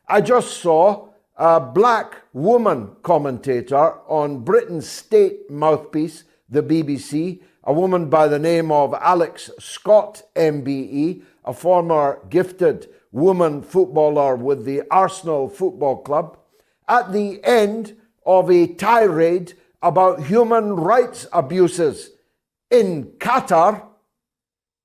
I just saw a black woman commentator on Britain's state mouthpiece, the BBC, a woman by the name of Alex Scott, MBE, a former gifted woman footballer with the Arsenal Football Club, at the end of a tirade about human rights abuses in Qatar,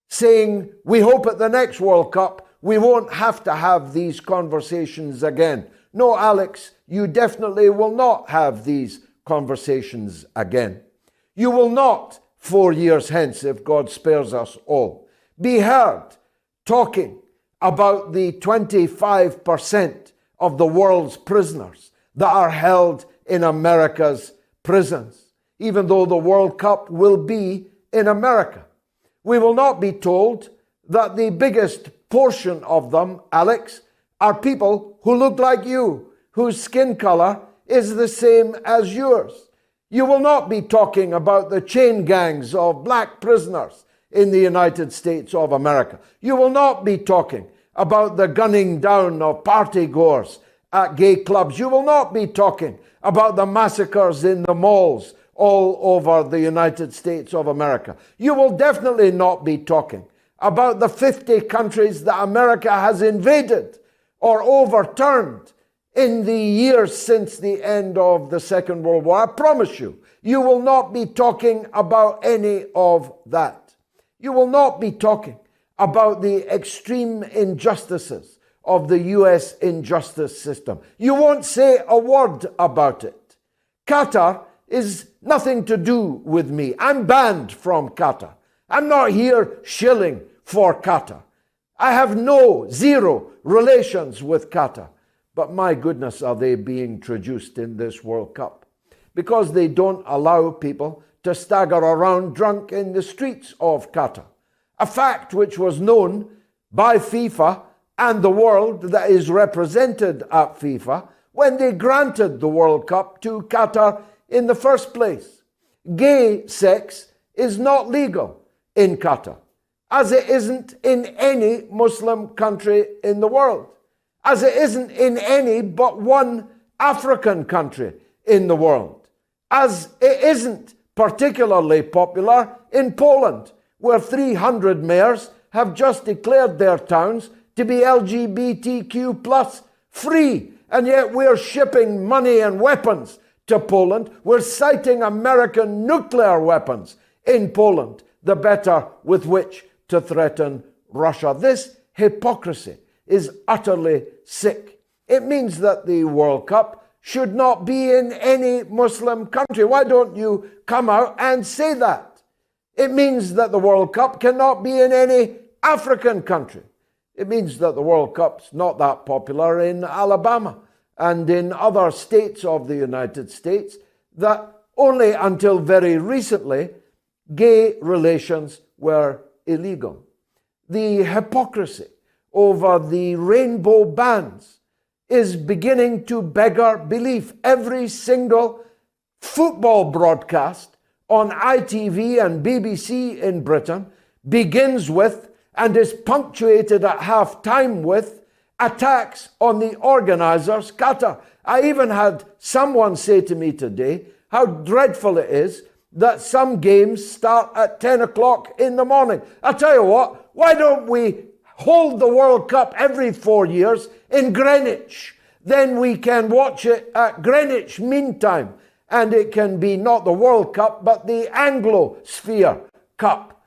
saying, we hope at the next World Cup we won't have to have these conversations again. No, Alex, you definitely will not have these conversations again. You will not, 4 years hence, if God spares us all, be heard talking about the 25% of the world's prisoners that are held in America's prisons, even though the World Cup will be in America. We will not be told that the biggest portion of them, Alex, are people who look like you, whose skin color is the same as yours. You will not be talking about the chain gangs of black prisoners in the United States of America. You will not be talking about the gunning down of partygoers at gay clubs. You will not be talking about the massacres in the malls all over the United States of America. You will definitely not be talking about the 50 countries that America has invaded or overturned in the years since the end of the Second World War. I promise you, you will not be talking about any of that. You will not be talking about the extreme injustices of the US injustice system. You won't say a word about it. Qatar is nothing to do with me. I'm banned from Qatar. I'm not here shilling for Qatar. I have zero relations with Qatar. But my goodness, are they being traduced in this World Cup? Because they don't allow people to stagger around drunk in the streets of Qatar. A fact which was known by FIFA and the world that is represented at FIFA when they granted the World Cup to Qatar in the first place. Gay sex is not legal in Qatar, as it isn't in any Muslim country in the world, as it isn't in any but one African country in the world, as it isn't particularly popular in Poland, where 300 mayors have just declared their towns to be LGBTQ plus free, and yet we're shipping money and weapons to Poland. We're citing American nuclear weapons in Poland, the better with which to threaten Russia. This hypocrisy is utterly sick. It means that the World Cup should not be in any Muslim country. Why don't you come out and say that? It means that the World Cup cannot be in any African country. It means that the World Cup's not that popular in Alabama and in other states of the United States that only until very recently gay relations were illegal. The hypocrisy over the rainbow bans is beginning to beggar belief. Every single football broadcast on ITV and BBC in Britain begins with and is punctuated at half time with attacks on the organisers, Qatar. I even had someone say to me today how dreadful it is that some games start at 10 o'clock in the morning. I'll tell you what, why don't we hold the World Cup every 4 years in Greenwich? Then we can watch it at Greenwich Mean Time, and it can be not the World Cup, but the Anglo-Sphere Cup.